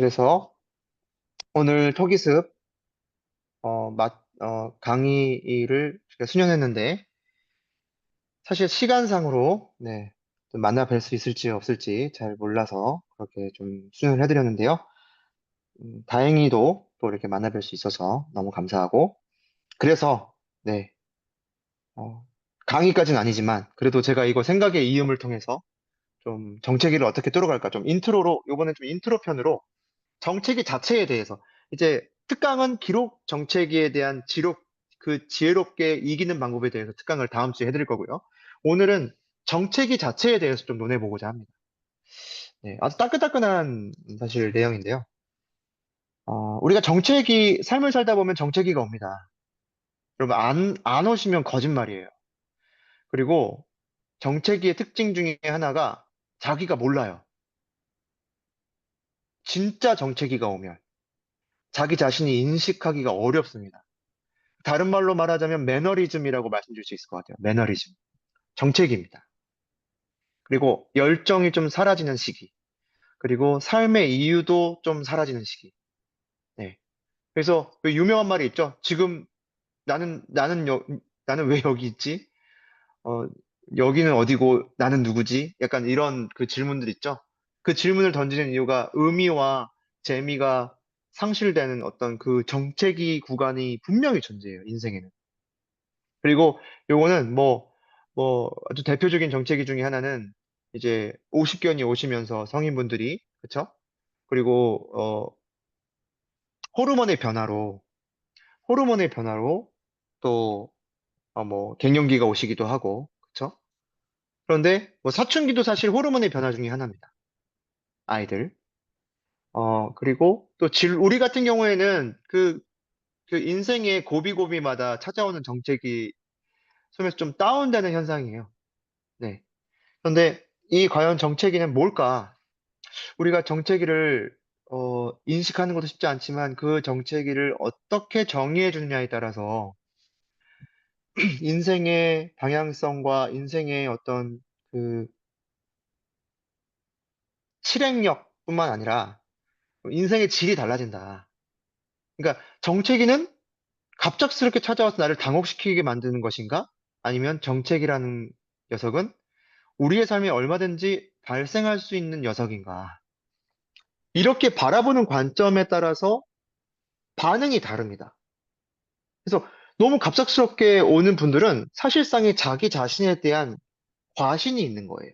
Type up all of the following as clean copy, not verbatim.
그래서 오늘 토기습 강의를 제가 수련했는데 사실 시간상으로 좀 만나 뵐 수 있을지 없을지 잘 몰라서 그렇게 좀 수련을 해드렸는데요. 다행히도 또 이렇게 만나 뵐 수 있어서 너무 감사하고 그래서 네, 어, 강의까지는 아니지만 그래도 제가 이거 생각의 이음을 통해서 좀 정체기를 어떻게 뚫어갈까 좀 인트로로 이번엔 좀 인트로 편으로 정체기 자체에 대해서 이제 특강은 기록 정체기에 대한 그 지혜롭게 이기는 방법에 대해서 특강을 다음 주에 해드릴 거고요. 오늘은 정체기 자체에 대해서 좀 논해보고자 합니다. 네, 아주 따끈따끈한 사실 내용인데요. 우리가 삶을 살다 보면 정체기가 옵니다. 여러분, 안 오시면 거짓말이에요. 그리고 정체기의 특징 중에 하나가 자기가 몰라요. 진짜 정체기가 오면 자기 자신이 인식하기가 어렵습니다. 다른 말로 말하자면 매너리즘이라고 말씀드릴 수 있을 것 같아요. 매너리즘. 정책입니다. 그리고 열정이 좀 사라지는 시기. 그리고 삶의 이유도 좀 사라지는 시기. 네. 그래서 그 유명한 말이 있죠. 지금 나는 왜 여기 있지? 어, 여기는 어디고 나는 누구지? 약간 이런 그 질문들 있죠. 그 질문을 던지는 이유가 의미와 재미가 상실되는 어떤 그 정체기 구간이 분명히 존재해요. 인생에는. 그리고 요거는 아주 대표적인 정체기 중에 하나는 이제 50견이 오시면서 성인분들이, 그쵸? 그리고, 호르몬의 변화로, 호르몬의 변화로 또, 갱년기가 오시기도 하고, 그쵸? 그런데 뭐 사춘기도 사실 호르몬의 변화 중에 하나입니다. 아이들. 그리고 또 우리 같은 경우에는 그 인생의 고비고비마다 찾아오는 정체기 속에서 좀 다운되는 현상이에요. 네. 그런데 이 과연 정체기는 뭘까? 우리가 정체기를 인식하는 것도 쉽지 않지만 그 정체기를 어떻게 정의해 주느냐에 따라서 인생의 방향성과 인생의 어떤 그 실행력뿐만 아니라 인생의 질이 달라진다. 그러니까 정체기는 갑작스럽게 찾아와서 나를 당혹시키게 만드는 것인가? 아니면 정체기라는 녀석은 우리의 삶에 얼마든지 발생할 수 있는 녀석인가? 이렇게 바라보는 관점에 따라서 반응이 다릅니다. 그래서 너무 갑작스럽게 오는 분들은 사실상의 자기 자신에 대한 과신이 있는 거예요.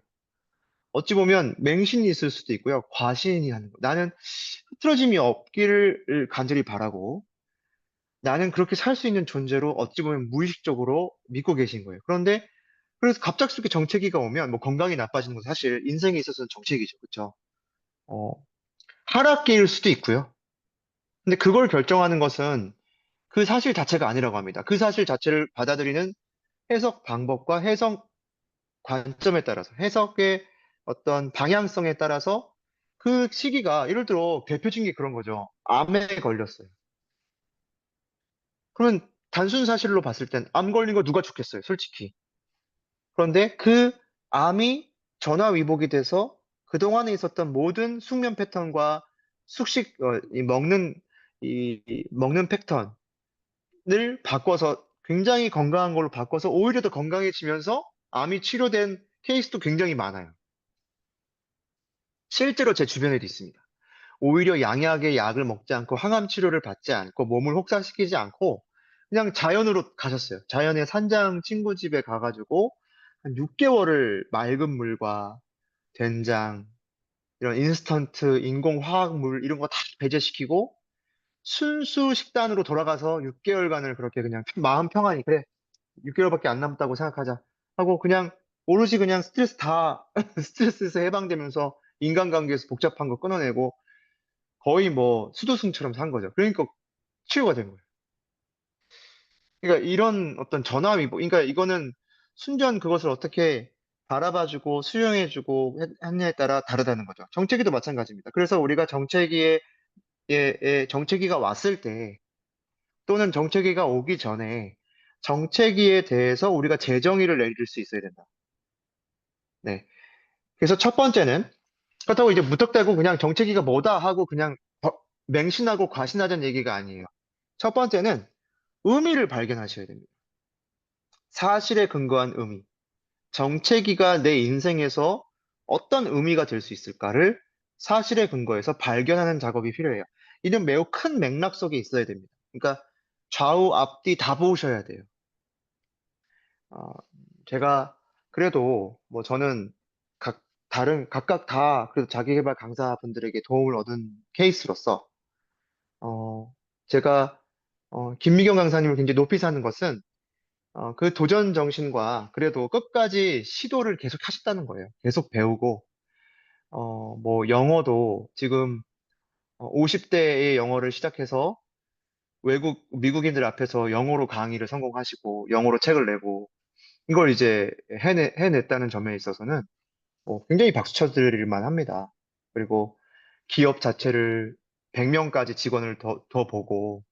어찌 보면 맹신이 있을 수도 있고요. 과신이 하는 거. 나는 흐트러짐이 없기를 간절히 바라고 나는 그렇게 살 수 있는 존재로 어찌 보면 무의식적으로 믿고 계신 거예요. 그런데 그래서 갑작스럽게 정체기가 오면 뭐 건강이 나빠지는 건 사실 인생에 있어서는 정체기죠. 그렇죠? 어, 하락기일 수도 있고요. 근데 그걸 결정하는 것은 그 사실 자체가 아니라고 합니다. 그 사실 자체를 받아들이는 해석 방법과 해석 관점에 따라서 해석의 어떤 방향성에 따라서 그 시기가 예를 들어 대표적인 게 그런 거죠. 암에 걸렸어요. 그러면 단순 사실로 봤을 땐 암 걸린 거 누가 죽겠어요, 솔직히. 그런데 그 암이 전화위복이 돼서 그동안에 있었던 모든 숙면 패턴과 이 먹는 패턴을 바꿔서 굉장히 건강한 걸로 바꿔서 오히려 더 건강해지면서 암이 치료된 케이스도 굉장히 많아요. 실제로 제 주변에도 있습니다. 오히려 양약의 약을 먹지 않고 항암 치료를 받지 않고 몸을 혹사시키지 않고 그냥 자연으로 가셨어요. 자연의 산장 친구 집에 가가지고 한 6개월을 맑은 물과 된장, 이런 인스턴트 인공화학물 이런 거 다 배제시키고 순수 식단으로 돌아가서 6개월간을 그렇게 그냥 마음 평안히 그래 6개월밖에 안 남았다고 생각하자 하고 그냥 오롯이 그냥 스트레스에서 해방되면서 인간관계에서 복잡한 거 끊어내고 거의 뭐 수도승처럼 산 거죠. 그러니까 치유가 된 거예요. 그러니까 이런 어떤 전화위복, 그러니까 이거는 순전 그것을 어떻게 바라봐주고 수용해주고 했냐에 따라 다르다는 거죠. 정체기도 마찬가지입니다. 그래서 우리가 정체기가 왔을 때 또는 정체기가 오기 전에 정체기에 대해서 우리가 재정의를 내릴 수 있어야 된다. 네. 그래서 첫 번째는 그렇다고 이제 무턱대고 그냥 정체기가 뭐다 하고 그냥 맹신하고 과신하자는 얘기가 아니에요. 첫 번째는 의미를 발견하셔야 됩니다. 사실에 근거한 의미. 정체기가 내 인생에서 어떤 의미가 될 수 있을까를 사실에 근거해서 발견하는 작업이 필요해요. 이는 매우 큰 맥락 속에 있어야 됩니다. 그러니까 좌우 앞뒤 다 보셔야 돼요. 어, 제가 그래도 뭐 저는 각각 다 그래도 자기계발 강사분들에게 도움을 얻은 케이스로서 어, 제가 김미경 강사님을 굉장히 높이 사는 것은 그 도전 정신과 그래도 끝까지 시도를 계속 하셨다는 거예요. 계속 배우고 뭐 영어도 지금 50대의 영어를 시작해서 미국인들 앞에서 영어로 강의를 성공하시고 영어로 책을 내고 이걸 이제 해냈다는 점에 있어서는 굉장히 박수 쳐드릴 만합니다. 그리고 기업 자체를 100명까지 직원을 더 보고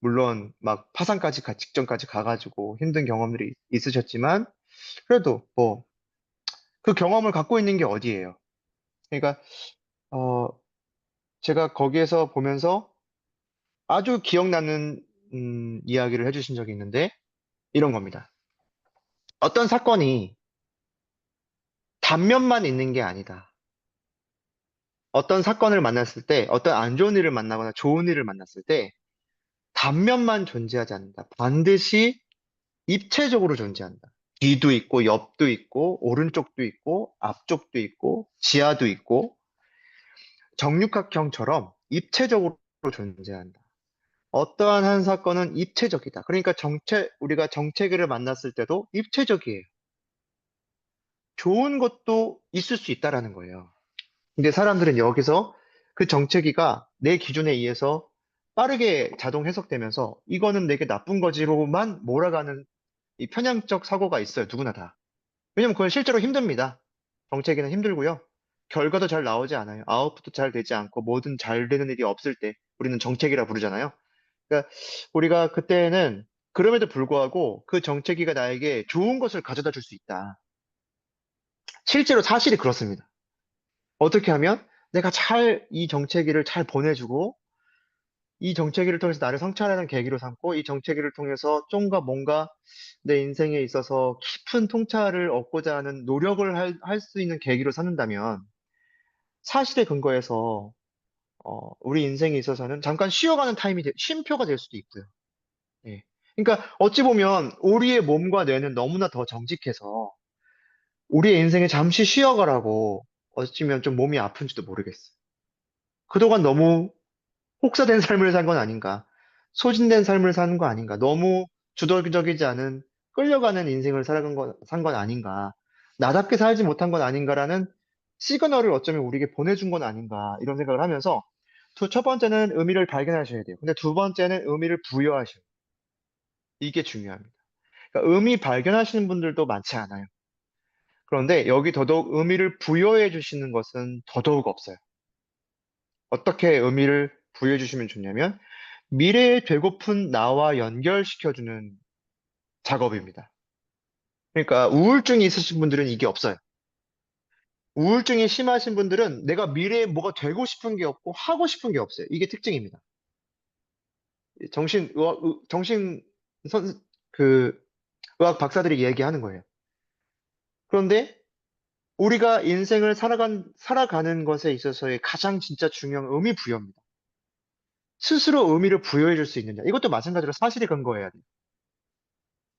물론 막 파산까지 직전까지 가가지고 힘든 경험들이 있으셨지만 그래도 뭐 그 경험을 갖고 있는 게 어디예요? 그러니까 어 제가 거기에서 보면서 아주 기억나는 이야기를 해주신 적이 있는데 이런 겁니다. 어떤 사건이 단면만 있는 게 아니다. 어떤 사건을 만났을 때, 어떤 안 좋은 일을 만나거나 좋은 일을 만났을 때 단면만 존재하지 않는다. 반드시 입체적으로 존재한다. 뒤도 있고, 옆도 있고, 오른쪽도 있고, 앞쪽도 있고, 지하도 있고, 정육각형처럼 입체적으로 존재한다. 어떠한 한 사건은 입체적이다. 그러니까 우리가 정체기를 만났을 때도 입체적이에요. 좋은 것도 있을 수 있다라는 거예요. 근데 사람들은 여기서 그 정체기가 내 기준에 의해서 빠르게 자동 해석되면서 이거는 내게 나쁜 거지로만 몰아가는 이 편향적 사고가 있어요. 누구나 다. 왜냐면 그건 실제로 힘듭니다. 정체기는 힘들고요. 결과도 잘 나오지 않아요. 아웃풋도 잘 되지 않고 뭐든 잘 되는 일이 없을 때 우리는 정체기라 부르잖아요. 그러니까 우리가 그때는 그럼에도 불구하고 그 정체기가 나에게 좋은 것을 가져다 줄 수 있다. 실제로 사실이 그렇습니다. 어떻게 하면 내가 이 정체기를 잘 보내주고 이 정체기를 통해서 나를 성찰하는 계기로 삼고 이 정체기를 통해서 좀가 뭔가 내 인생에 있어서 깊은 통찰을 얻고자 하는 노력을 할 수 있는 계기로 삼는다면 사실에 근거해서 우리 인생에 있어서는 잠깐 쉬어가는 쉼표가 될 수도 있고요. 예. 그러니까 어찌 보면 우리의 몸과 뇌는 너무나 더 정직해서 우리의 인생에 잠시 쉬어가라고 어찌면 좀 몸이 아픈지도 모르겠어요. 그동안 너무 혹사된 삶을 산 건 아닌가? 소진된 삶을 사는 거 아닌가? 너무 주도적이지 않은 끌려가는 인생을 산 건 아닌가? 나답게 살지 못한 건 아닌가라는 시그널을 어쩌면 우리에게 보내준 건 아닌가? 이런 생각을 하면서 첫 번째는 의미를 발견하셔야 돼요. 근데 두 번째는 의미를 부여하셔야 돼요. 이게 중요합니다. 그러니까 의미 발견하시는 분들도 많지 않아요. 그런데 여기 더더욱 의미를 부여해 주시는 것은 더더욱 없어요. 어떻게 의미를 부여해 주시면 좋냐면 미래에 되고픈 나와 연결시켜주는 작업입니다. 그러니까 우울증이 있으신 분들은 이게 없어요. 우울증이 심하신 분들은 내가 미래에 뭐가 되고 싶은 게 없고 하고 싶은 게 없어요. 이게 특징입니다. 정신 그 의학 박사들이 얘기하는 거예요. 그런데 우리가 인생을 살아가는 것에 있어서의 가장 진짜 중요한 의미 부여입니다. 스스로 의미를 부여해 줄 수 있느냐. 이것도 마찬가지로 사실에 근거해야 돼요.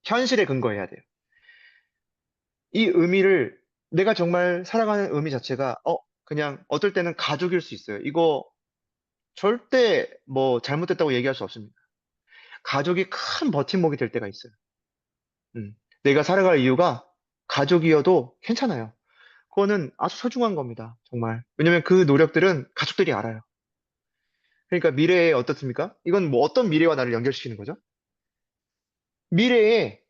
현실에 근거해야 돼요. 이 의미를 내가 정말 살아가는 의미 자체가 그냥 어떨 때는 가족일 수 있어요. 이거 절대 뭐 잘못됐다고 얘기할 수 없습니다. 가족이 큰 버팀목이 될 때가 있어요. 음. 내가 살아갈 이유가 가족이어도 괜찮아요. 그거는 아주 소중한 겁니다. 정말. 왜냐면 그 노력들은 가족들이 알아요. 그러니까 미래에 어떻습니까? 이건 뭐 어떤 미래와 나를 연결시키는 거죠? 미래에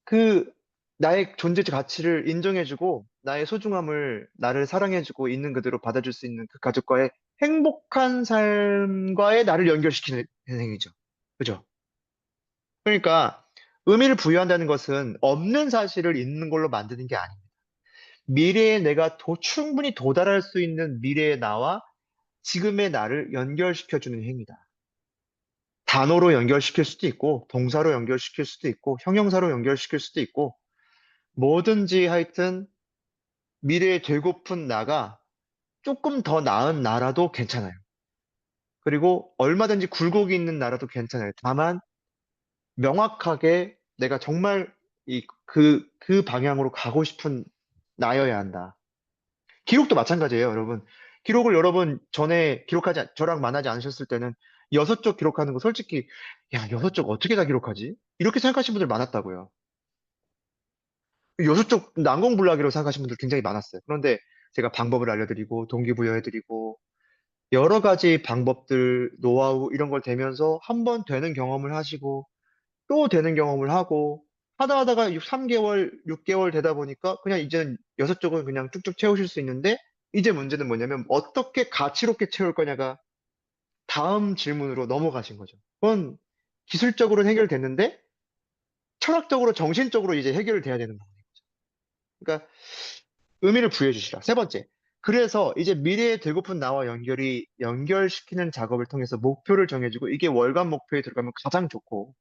그 나의 존재 가치를 인정해주고 나의 소중함을 나를 사랑해주고 있는 그대로 받아줄 수 있는 그 가족과의 행복한 삶과의 나를 연결시키는 행위죠. 그죠? 그러니까 의미를 부여한다는 것은 없는 사실을 있는 걸로 만드는 게 아닙니다. 미래에 내가 충분히 도달할 수 있는 미래의 나와 지금의 나를 연결시켜주는 행위다. 단어로 연결시킬 수도 있고, 동사로 연결시킬 수도 있고, 형용사로 연결시킬 수도 있고, 뭐든지 하여튼 미래에 되고픈 나가 조금 더 나은 나라도 괜찮아요. 그리고 얼마든지 굴곡이 있는 나라도 괜찮아요. 다만 명확하게 내가 정말 그 방향으로 가고 싶은 나여야 한다. 기록도 마찬가지예요, 여러분. 기록을 여러분 전에 저랑 만나지 않으셨을 때는 6쪽 기록하는 거 솔직히, 야, 6쪽 어떻게 다 기록하지? 이렇게 생각하시는 분들 많았다고요. 6쪽 난공불락이라고 생각하시는 분들 굉장히 많았어요. 그런데 제가 방법을 알려드리고, 동기부여해드리고, 여러 가지 방법들, 노하우, 이런 걸 대면서 한 번 되는 경험을 하시고, 또 되는 경험을 하고, 하다 하다가 3개월, 6개월 되다 보니까 그냥 이제는 6쪽은 그냥 쭉쭉 채우실 수 있는데, 이제 문제는 뭐냐면 어떻게 가치롭게 채울 거냐가 다음 질문으로 넘어가신 거죠. 그건 기술적으로는 해결됐는데, 철학적으로, 정신적으로 이제 해결돼야 되는 거예요. 그러니까 의미를 부여해 주시라. 세 번째. 그래서 이제 미래에 되고픈 나와 연결시키는 작업을 통해서 목표를 정해주고 이게 월간 목표에 들어가면 가장 좋고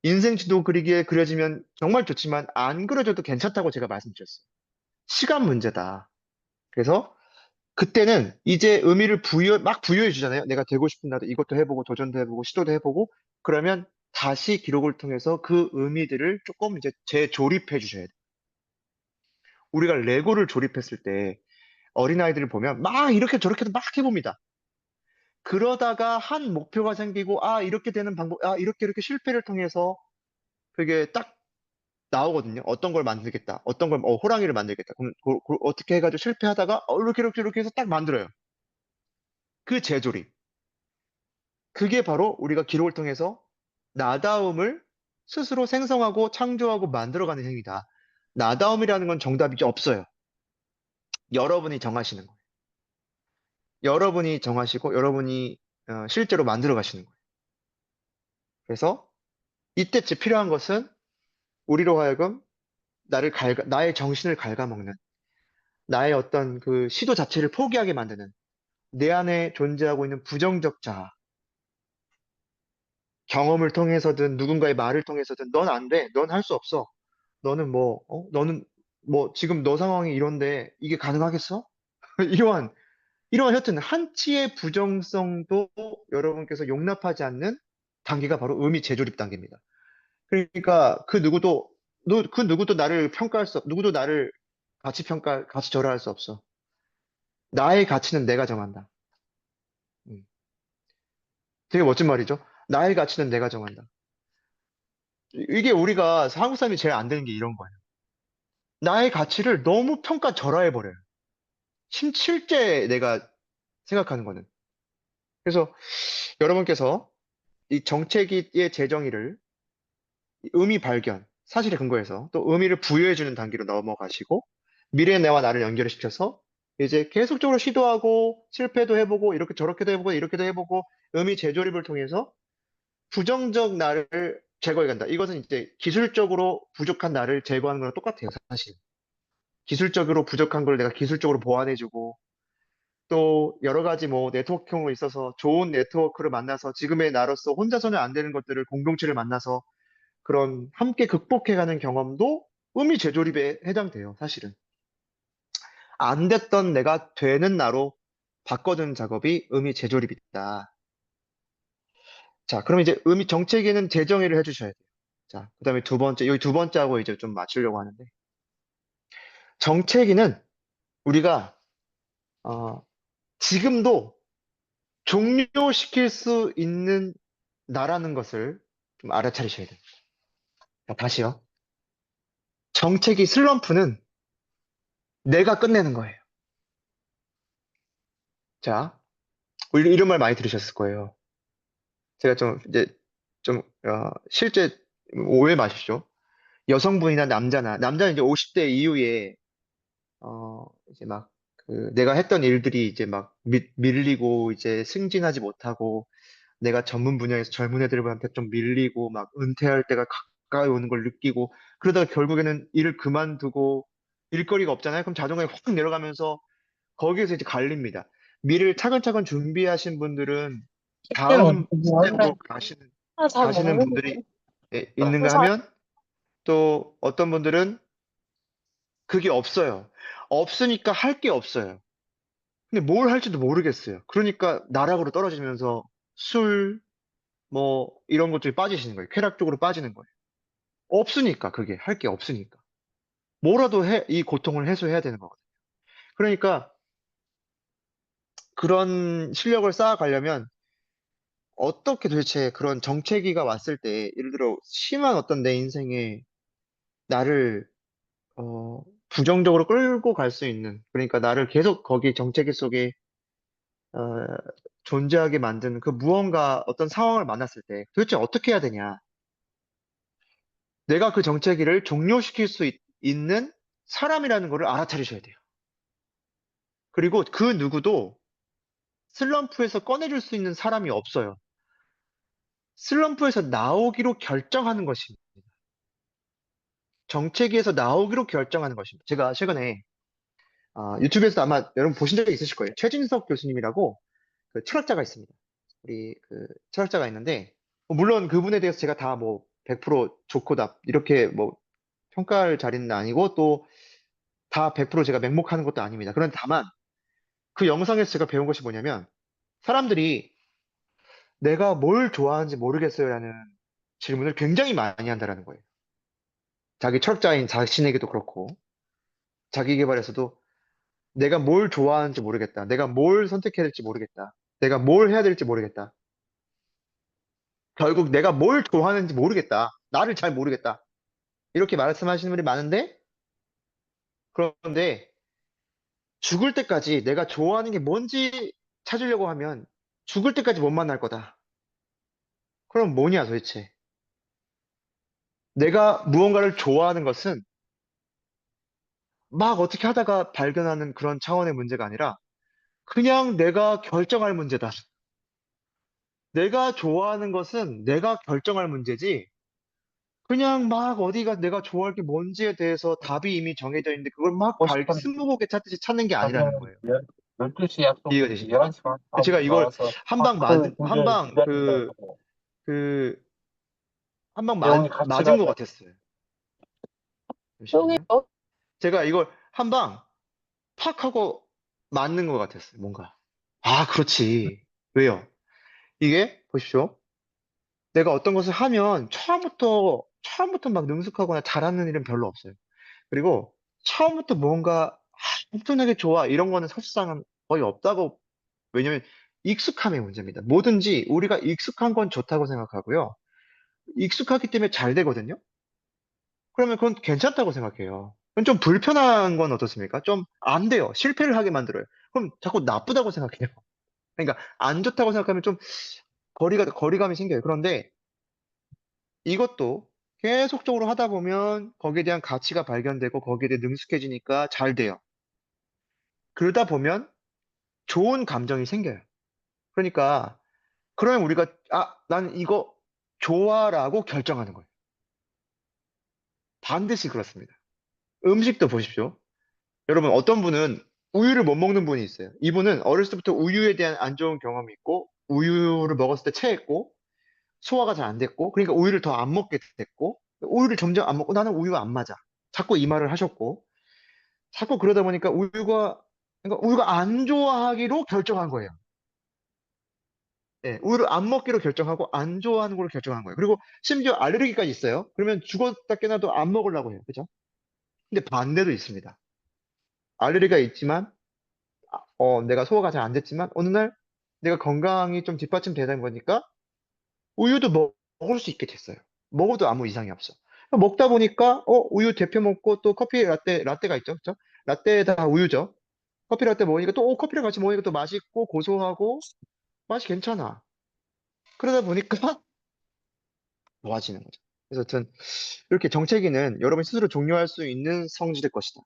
인생 지도 그리기에 그려지면 정말 좋지만 안 그려져도 괜찮다고 제가 말씀드렸어요. 시간 문제다. 그래서 그때는 이제 의미를 막 부여해 주잖아요. 내가 되고 싶은 나도 이것도 해보고 도전도 해보고 시도도 해보고 그러면 다시 기록을 통해서 그 의미들을 조금 이제 재조립해 주셔야 돼요. 우리가 레고를 조립했을 때 어린아이들을 보면 막 이렇게 저렇게도 막 해봅니다. 그러다가 한 목표가 생기고, 아, 이렇게 되는 방법, 아, 이렇게 실패를 통해서 그게 딱 나오거든요. 어떤 걸 만들겠다. 어떤 걸, 호랑이를 만들겠다. 그럼 어떻게 해가지고 실패하다가, 이렇게 해서 딱 만들어요. 그 재조립. 그게 바로 우리가 기록을 통해서 나다움을 스스로 생성하고 창조하고 만들어가는 행위다. 나다움이라는 건 정답이 없어요. 여러분이 정하시는 거예요. 여러분이 정하시고, 여러분이 실제로 만들어 가시는 거예요. 그래서 이때쯤 필요한 것은 우리로 하여금 나의 정신을 갉아먹는, 나의 어떤 그 시도 자체를 포기하게 만드는, 내 안에 존재하고 있는 부정적 자아, 경험을 통해서든 누군가의 말을 통해서든 넌 안 돼, 넌 할 수 없어, 너는 뭐 지금 너 상황이 이런데 이게 가능하겠어? 이러한, 이러한 하여튼 한치의 부정성도 여러분께서 용납하지 않는 단계가 바로 의미 재조립 단계입니다. 그러니까 그 누구도 나를 누구도 나를 가치 절하할 수 없어. 나의 가치는 내가 정한다. 음. 되게 멋진 말이죠. 나의 가치는 내가 정한다. 이게 우리가 한국 사람이 제일 안 되는 게 이런 거예요. 나의 가치를 너무 평가절하해버려요. 실제 내가 생각하는 거는. 그래서 여러분께서 이 정체기의 재정의를 의미 발견, 사실에 근거해서 또 의미를 부여해주는 단계로 넘어가시고 미래의 내와 나를 연결시켜서 이제 계속적으로 시도하고 실패도 해보고 이렇게 저렇게도 해보고 이렇게도 해보고 의미 재조립을 통해서 부정적 나를 제거해 간다. 이것은 이제 기술적으로 부족한 나를 제거하는 거랑 똑같아요, 사실. 기술적으로 부족한 걸 내가 기술적으로 보완해주고 또 여러 가지 뭐 네트워킹으로 있어서 좋은 네트워크를 만나서 지금의 나로서 혼자서는 안 되는 것들을 공동체를 만나서 그런 함께 극복해가는 경험도 의미 재조립에 해당돼요, 사실은. 안 됐던 내가 되는 나로 바꿔주는 작업이 의미 재조립이다. 자, 그럼 이제 의미 정체기는 재정의를 해주셔야 돼요. 자, 그 다음에 두 번째, 여기 두 번째하고 이제 좀 맞추려고 하는데, 정체기는 우리가, 어, 지금도 종료시킬 수 있는 나라는 것을 좀 알아차리셔야 돼요. 자, 다시요. 정체기 슬럼프는 내가 끝내는 거예요. 자, 이런 말 많이 들으셨을 거예요. 제가 좀 이제 실제 오해 마십시오. 여성분이나 남자는 이제 50대 이후에 이제 막 내가 했던 일들이 이제 막 밀리고 이제 승진하지 못하고 내가 전문 분야에서 젊은 애들한테 좀 밀리고 막 은퇴할 때가 가까이 오는 걸 느끼고 그러다가 결국에는 일을 그만두고 일거리가 없잖아요. 그럼 자존감이 확 내려가면서 거기에서 이제 갈립니다. 미래를 차근차근 준비하신 분들은 때는 어디 다음 원래 스텝으로 잘 가시는 모르겠는데. 분들이 있는가 그래서 하면 또 어떤 분들은 그게 없어요. 없으니까 할 게 없어요. 근데 뭘 할지도 모르겠어요. 그러니까 나락으로 떨어지면서 술, 뭐, 이런 것 쪽에 빠지시는 거예요. 쾌락 쪽으로 빠지는 거예요. 없으니까, 그게. 할 게 없으니까. 뭐라도 이 고통을 해소해야 되는 거거든요. 그러니까 그런 실력을 쌓아가려면 어떻게 도대체 그런 정체기가 왔을 때, 예를 들어, 심한 어떤 내 인생에 나를, 어, 부정적으로 끌고 갈 수 있는, 그러니까 나를 계속 거기 정체기 속에, 어, 존재하게 만드는 그 무언가 어떤 상황을 만났을 때 도대체 어떻게 해야 되냐. 내가 그 정체기를 종료시킬 수 있는 사람이라는 거를 알아차리셔야 돼요. 그리고 그 누구도 슬럼프에서 꺼내줄 수 있는 사람이 없어요. 슬럼프에서 나오기로 결정하는 것입니다. 정체기에서 나오기로 결정하는 것입니다. 제가 최근에 유튜브에서 아마 여러분 보신 적이 있으실 거예요. 최진석 교수님이라고 그 철학자가 있습니다. 우리 그 철학자가 있는데 물론 그분에 대해서 제가 다 뭐 100% 좋고 나 이렇게 뭐 평가할 자리는 아니고 또 다 100% 제가 맹목하는 것도 아닙니다. 그런데 다만 그 영상에서 제가 배운 것이 뭐냐면 사람들이 내가 뭘 좋아하는지 모르겠어요라는 질문을 굉장히 많이 한다라는 거예요. 자기 철학자인 자신에게도 그렇고 자기 개발에서도 내가 뭘 좋아하는지 모르겠다. 내가 뭘 선택해야 될지 모르겠다. 내가 뭘 해야 될지 모르겠다. 결국 내가 뭘 좋아하는지 모르겠다. 나를 잘 모르겠다. 이렇게 말씀하시는 분이 많은데 그런데 죽을 때까지 내가 좋아하는 게 뭔지 찾으려고 하면 죽을 때까지 못 만날 거다. 그럼 뭐냐 도대체? 내가 무언가를 좋아하는 것은 막 어떻게 하다가 발견하는 그런 차원의 문제가 아니라 그냥 내가 결정할 문제다. 내가 좋아하는 것은 내가 결정할 문제지 그냥 막 어디가 내가 좋아할 게 뭔지에 대해서 답이 이미 정해져 있는데 그걸 막 보고 싶은데 스무고개 찾듯이 찾는 게 아니라는 작년 거예요. 12시 약속이 이해가 있는데 되십니까? 11시 반 제가 아무도 이걸 나와서 한방 도저히 기다린다고 그, 한 방 내용이 같이 맞은 것 가자. 같았어요. 여기 잠시만요. 제가 이걸 한 방 팍 하고 맞는 것 같았어요. 뭔가. 아, 그렇지. 왜요? 이게, 보십시오. 내가 어떤 것을 하면 처음부터 막 능숙하거나 잘하는 일은 별로 없어요. 그리고 처음부터 뭔가 엄청나게 좋아. 이런 거는 사실상은 거의 없다고, 왜냐면 익숙함의 문제입니다. 뭐든지 우리가 익숙한 건 좋다고 생각하고요. 익숙하기 때문에 잘 되거든요. 그러면 그건 괜찮다고 생각해요. 그럼 좀 불편한 건 어떻습니까? 좀 안 돼요. 실패를 하게 만들어요. 그럼 자꾸 나쁘다고 생각해요. 그러니까 안 좋다고 생각하면 좀 거리감이 생겨요. 그런데 이것도 계속적으로 하다 보면 거기에 대한 가치가 발견되고 거기에 대해 능숙해지니까 잘 돼요. 그러다 보면 좋은 감정이 생겨요. 그러니까 그러면 우리가 난 이거 좋아라고 결정하는 거예요. 반드시 그렇습니다. 음식도 보십시오. 여러분 어떤 분은 우유를 못 먹는 분이 있어요. 이분은 어렸을 때부터 우유에 대한 안 좋은 경험이 있고 우유를 먹었을 때 체했고 소화가 잘 안 됐고 그러니까 우유를 더 안 먹게 됐고 우유를 점점 안 먹고 나는 우유가 안 맞아. 자꾸 이 말을 하셨고 자꾸 그러다 보니까 그러니까 우유가 안 좋아하기로 결정한 거예요. 예, 우유를 안 먹기로 결정하고 안 좋아하는 걸로 결정한 거예요. 그리고 심지어 알레르기까지 있어요. 그러면 죽었다 깨나도 안 먹으려고 해요. 그죠? 근데 반대도 있습니다. 알레르기가 있지만 내가 소화가 잘 안 됐지만 어느 날 내가 건강이 좀 뒷받침되다 보니까 우유도 먹을 수 있게 됐어요. 먹어도 아무 이상이 없어. 먹다 보니까 우유 데펴 먹고 또 커피 라떼가 있죠. 그죠? 라떼 다 우유죠. 커피 라떼 먹으니까 또 커피랑 같이 먹으니까 또 맛있고 고소하고 맛이 괜찮아. 그러다 보니까 좋아지는 거죠. 그래서 하여튼 이렇게 정체기는 여러분 스스로 종료할 수 있는 성질일 것이다.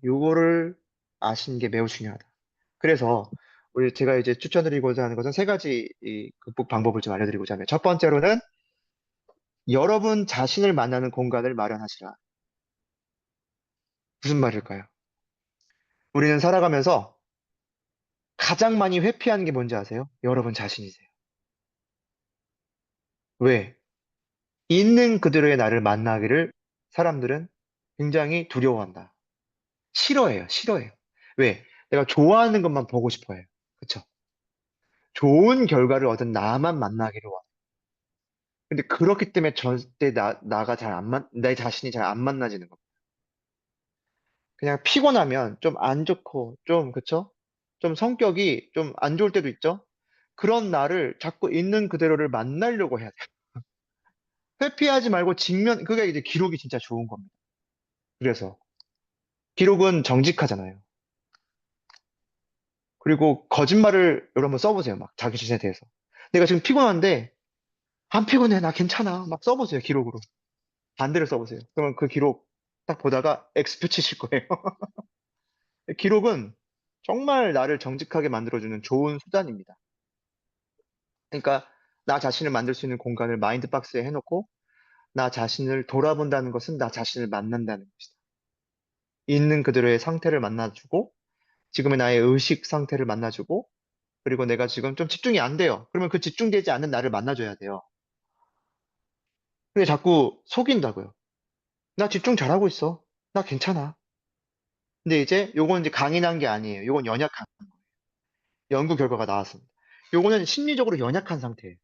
요거를 아시는 게 매우 중요하다. 그래서 제가 이제 추천드리고자 하는 것은 세 가지 이 극복 방법을 좀 알려드리고자 하면 첫 번째로는 여러분 자신을 만나는 공간을 마련하시라. 무슨 말일까요? 우리는 살아가면서 가장 많이 회피하는 게 뭔지 아세요? 여러분 자신이세요. 왜? 있는 그대로의 나를 만나기를 사람들은 굉장히 두려워한다. 싫어해요, 싫어해요. 왜? 내가 좋아하는 것만 보고 싶어 해요. 그쵸? 좋은 결과를 얻은 나만 만나기를 원해. 근데 그렇기 때문에 절대 나가 잘 안 내 자신이 잘 안 만나지는 겁니다. 그냥 피곤하면 좀 안 좋고, 좀, 그쵸? 좀 성격이 좀 안 좋을 때도 있죠? 그런 나를 자꾸 있는 그대로를 만나려고 해야 돼요. 회피하지 말고 그게 이제 기록이 진짜 좋은 겁니다. 그래서, 기록은 정직하잖아요. 그리고 거짓말을 여러 번 써보세요. 막 자기 자신에 대해서. 내가 지금 피곤한데, 안 피곤해. 나 괜찮아. 막 써보세요. 기록으로. 반대로 써보세요. 그러면 그 기록 딱 보다가 X표 치실 거예요. 기록은 정말 나를 정직하게 만들어주는 좋은 수단입니다. 그러니까 나 자신을 만들 수 있는 공간을 마인드박스에 해놓고 나 자신을 돌아본다는 것은 나 자신을 만난다는 것이다. 있는 그대로의 상태를 만나주고 지금의 나의 의식 상태를 만나주고 그리고 내가 지금 좀 집중이 안 돼요. 그러면 그 집중되지 않는 나를 만나줘야 돼요. 근데 자꾸 속인다고요. 나 집중 잘하고 있어. 나 괜찮아. 근데 이제 요건 이제 강인한 게 아니에요. 요건 연약한 연구 결과가 나왔습니다. 요거는 심리적으로 연약한 상태예요.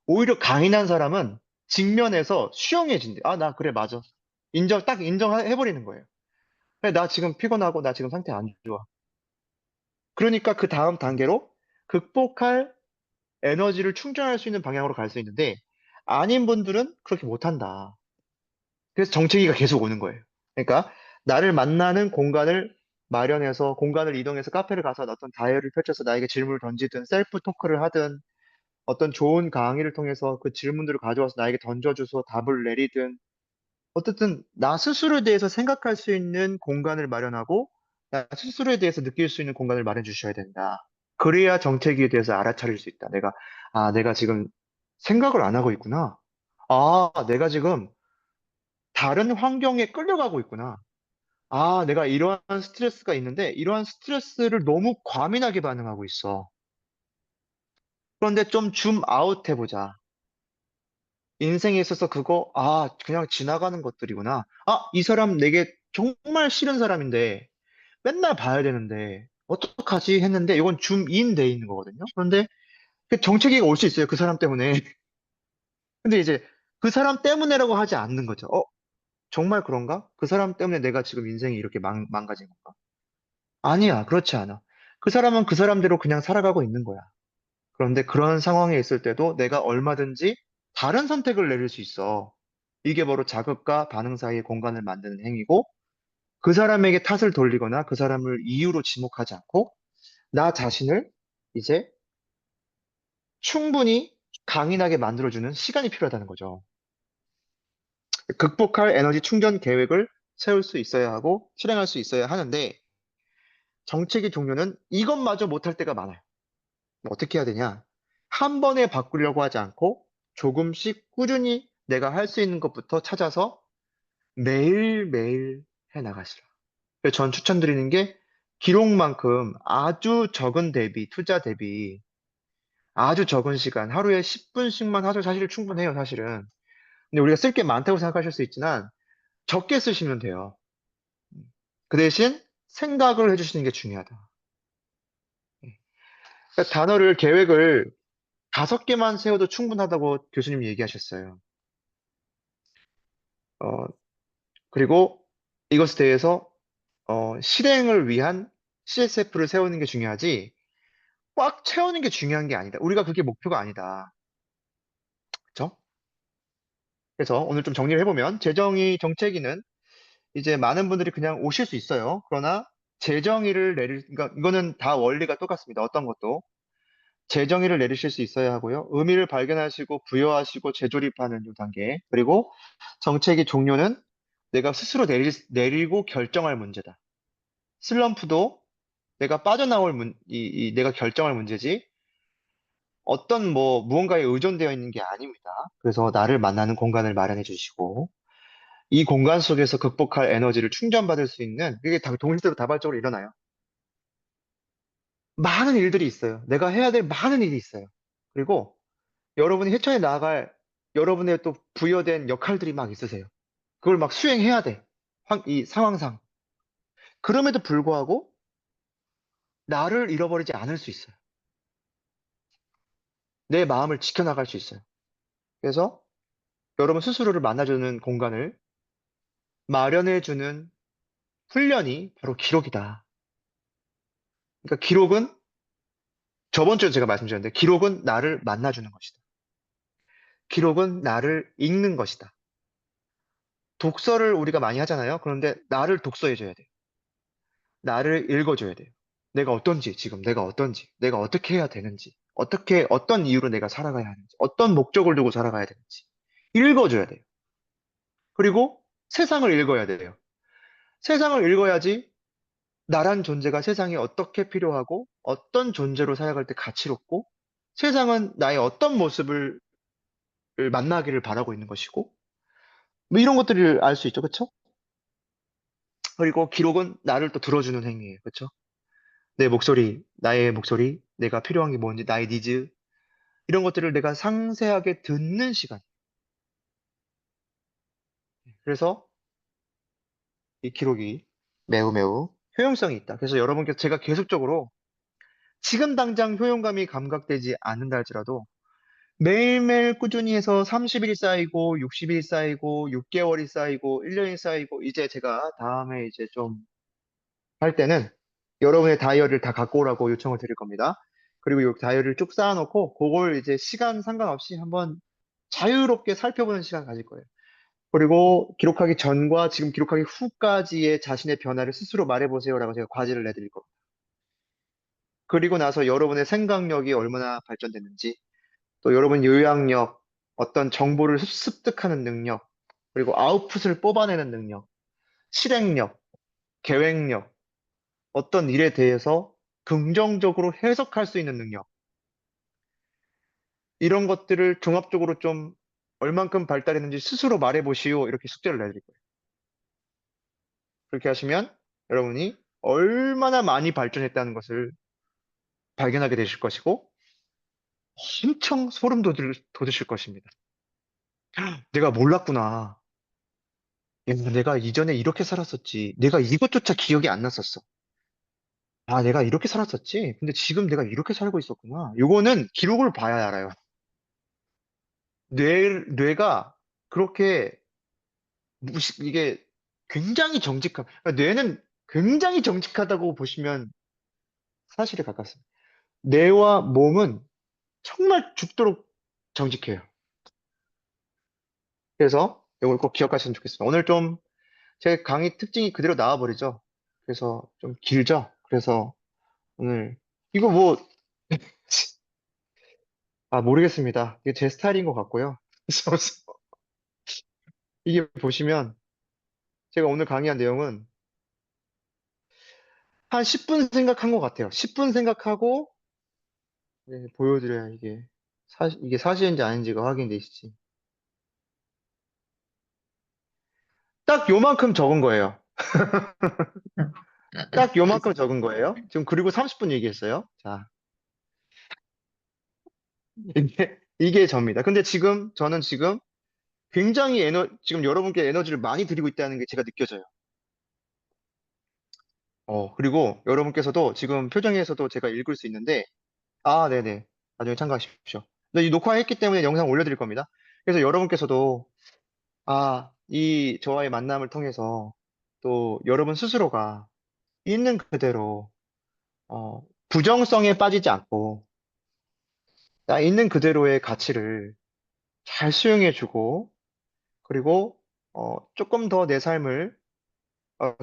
오히려 강인한 사람은 직면에서 수용해진대. 아, 나 그래, 맞아. 딱 인정해버리는 거예요. 그래, 나 지금 피곤하고 나 지금 상태 안 좋아. 그러니까 그 다음 단계로 극복할 에너지를 충전할 수 있는 방향으로 갈 수 있는데 아닌 분들은 그렇게 못한다. 그래서 정체기가 계속 오는 거예요. 그러니까 나를 만나는 공간을 마련해서 공간을 이동해서 카페를 가서 어떤 다이어리를 펼쳐서 나에게 질문을 던지든 셀프 토크를 하든 어떤 좋은 강의를 통해서 그 질문들을 가져와서 나에게 던져줘서 답을 내리든 어쨌든 나 스스로에 대해서 생각할 수 있는 공간을 마련하고 나 스스로에 대해서 느낄 수 있는 공간을 마련해 주셔야 된다. 그래야 정체기에 대해서 알아차릴 수 있다. 내가 지금 생각을 안 하고 있구나. 내가 지금 다른 환경에 끌려가고 있구나. 내가 이러한 스트레스가 있는데 이러한 스트레스를 너무 과민하게 반응하고 있어. 그런데 좀 줌 아웃 해보자. 인생에 있어서 그냥 지나가는 것들이구나. 이 사람 내게 정말 싫은 사람인데, 맨날 봐야 되는데, 어떡하지 했는데, 이건 줌인 돼 있는 거거든요. 그런데 그 정체기가 올 수 있어요. 그 사람 때문에. 근데 이제 그 사람 때문에라고 하지 않는 거죠. 정말 그런가? 그 사람 때문에 내가 지금 인생이 이렇게 망가진 건가? 아니야, 그렇지 않아. 그 사람은 그 사람대로 그냥 살아가고 있는 거야. 그런데 그런 상황에 있을 때도 내가 얼마든지 다른 선택을 내릴 수 있어. 이게 바로 자극과 반응 사이의 공간을 만드는 행위고, 그 사람에게 탓을 돌리거나 그 사람을 이유로 지목하지 않고, 나 자신을 이제 충분히 강인하게 만들어주는 시간이 필요하다는 거죠. 극복할 에너지 충전 계획을 세울 수 있어야 하고, 실행할 수 있어야 하는데, 정책의 종류는 이것마저 못할 때가 많아요. 어떻게 해야 되냐? 한 번에 바꾸려고 하지 않고 조금씩 꾸준히 내가 할 수 있는 것부터 찾아서 매일매일 해 나가시라. 그래서 전 추천드리는 게 기록만큼 아주 적은 투자 대비 아주 적은 시간, 하루에 10분씩만 하셔도 사실 충분해요, 사실은. 근데 우리가 쓸 게 많다고 생각하실 수 있지만 적게 쓰시면 돼요. 그 대신 생각을 해주시는 게 중요하다. 그러니까 계획을 5개만 세워도 충분하다고 교수님이 얘기하셨어요. 어, 그리고 이것에 대해서 실행을 위한 CSF를 세우는 게 중요하지 꽉 채우는 게 중요한 게 아니다. 우리가 그게 목표가 아니다. 그렇죠? 그래서 오늘 좀 정리를 해보면 정체기는 이제 많은 분들이 그냥 오실 수 있어요. 그러나 그러니까 이거는 다 원리가 똑같습니다. 어떤 것도 재정의를 내리실 수 있어야 하고요. 의미를 발견하시고 부여하시고 재조립하는 이 단계. 그리고 정책의 종료는 내가 스스로 내리고 결정할 문제다. 슬럼프도 내가 빠져나올 내가 결정할 문제지 무언가에 의존되어 있는 게 아닙니다. 그래서 나를 만나는 공간을 마련해 주시고 이 공간 속에서 극복할 에너지를 충전받을 수 있는 그게 동시대로 다발적으로 일어나요. 많은 일들이 있어요. 내가 해야 될 많은 일이 있어요. 그리고 여러분이 헤쳐내 나아갈 여러분의 또 부여된 역할들이 막 있으세요. 그걸 막 수행해야 돼. 이 상황상. 그럼에도 불구하고 나를 잃어버리지 않을 수 있어요. 내 마음을 지켜나갈 수 있어요. 그래서 여러분 스스로를 만나주는 공간을 마련해주는 훈련이 바로 기록이다. 그러니까 기록은 저번 주에 제가 말씀드렸는데 기록은 나를 만나주는 것이다. 기록은 나를 읽는 것이다. 독서를 우리가 많이 하잖아요. 그런데 나를 독서해줘야 돼요. 나를 읽어줘야 돼요. 내가 어떤지, 지금 내가 어떤지, 내가 어떻게 해야 되는지, 어떻게, 어떤 이유로 내가 살아가야 하는지, 어떤 목적을 두고 살아가야 되는지. 읽어줘야 돼요. 그리고 세상을 읽어야 돼요. 세상을 읽어야지 나란 존재가 세상에 어떻게 필요하고 어떤 존재로 살아갈 때 가치롭고 세상은 나의 어떤 모습을 만나기를 바라고 있는 것이고 뭐 이런 것들을 알 수 있죠. 그쵸? 그리고 기록은 나를 또 들어주는 행위예요. 그쵸? 내 목소리, 나의 목소리, 내가 필요한 게 뭔지, 나의 니즈, 이런 것들을 내가 상세하게 듣는 시간. 그래서 이 기록이 매우 매우 효용성이 있다. 그래서 여러분께 제가 계속적으로 지금 당장 효용감이 감각되지 않는다 할지라도 매일매일 꾸준히 해서 30일 쌓이고 60일 쌓이고 6개월이 쌓이고 1년이 쌓이고 이제 제가 다음에 이제 좀 할 때는 여러분의 다이어리를 다 갖고 오라고 요청을 드릴 겁니다. 그리고 이 다이어리를 쭉 쌓아놓고 그걸 이제 시간 상관없이 한번 자유롭게 살펴보는 시간 가질 거예요. 그리고 기록하기 전과 지금 기록하기 후까지의 자신의 변화를 스스로 말해보세요라고 제가 과제를 내드릴 겁니다. 그리고 나서 여러분의 생각력이 얼마나 발전됐는지 또 여러분 요약력, 어떤 정보를 습득하는 능력, 그리고 아웃풋을 뽑아내는 능력, 실행력, 계획력, 어떤 일에 대해서 긍정적으로 해석할 수 있는 능력, 이런 것들을 종합적으로 좀 얼만큼 발달했는지 스스로 말해보시오. 이렇게 숙제를 내드릴 거예요. 그렇게 하시면 여러분이 얼마나 많이 발전했다는 것을 발견하게 되실 것이고 엄청 소름 돋으실 것입니다. 내가 몰랐구나. 야, 내가 이전에 이렇게 살았었지. 내가 이것조차 기억이 안 났었어. 아, 내가 이렇게 살았었지? 근데 지금 내가 이렇게 살고 있었구나. 요거는 기록을 봐야 알아요. 뇌가 그렇게 이게 굉장히 그러니까 뇌는 굉장히 정직하다고 보시면 사실에 가깝습니다. 뇌와 몸은 정말 죽도록 정직해요. 그래서 이걸 꼭 기억하시면 좋겠습니다. 오늘 좀 제 강의 특징이 그대로 나와버리죠. 그래서 좀 길죠. 그래서 오늘 이거 뭐 모르겠습니다. 이게 제 스타일인 것 같고요. 그래서 이게 보시면 제가 오늘 강의한 내용은 한 10분 생각한 것 같아요. 10분 생각하고 보여드려야 이게 사실인지 아닌지가 확인되시지. 딱 요만큼 적은 거예요. 딱 요만큼 적은 거예요. 지금 그리고 30분 얘기했어요. 자, 이게 접니다. 근데 저는 지금 굉장히 지금 여러분께 에너지를 많이 드리고 있다는 게 제가 느껴져요. 그리고 여러분께서도 지금 표정에서도 제가 읽을 수 있는데, 네네. 나중에 참가하십시오. 근데 이 녹화했기 때문에 영상 올려드릴 겁니다. 그래서 여러분께서도, 이 저와의 만남을 통해서 또 여러분 스스로가 있는 그대로, 부정성에 빠지지 않고, 나 있는 그대로의 가치를 잘 수용해주고, 그리고, 조금 더 내 삶을,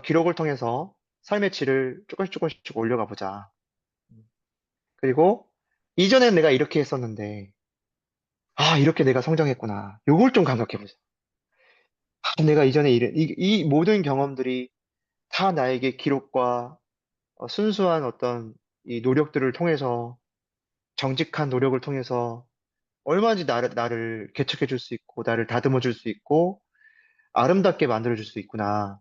기록을 통해서 삶의 질을 조금씩 조금씩 올려가 보자. 그리고, 이전엔 내가 이렇게 했었는데, 이렇게 내가 성장했구나. 요걸 좀 감각해보자. 내가 이전에 이 모든 경험들이 다 나에게 기록과 순수한 어떤 이 노력들을 통해서, 정직한 노력을 통해서 얼마든지 나를 개척해 줄 수 있고, 나를 다듬어 줄 수 있고, 아름답게 만들어 줄 수 있구나.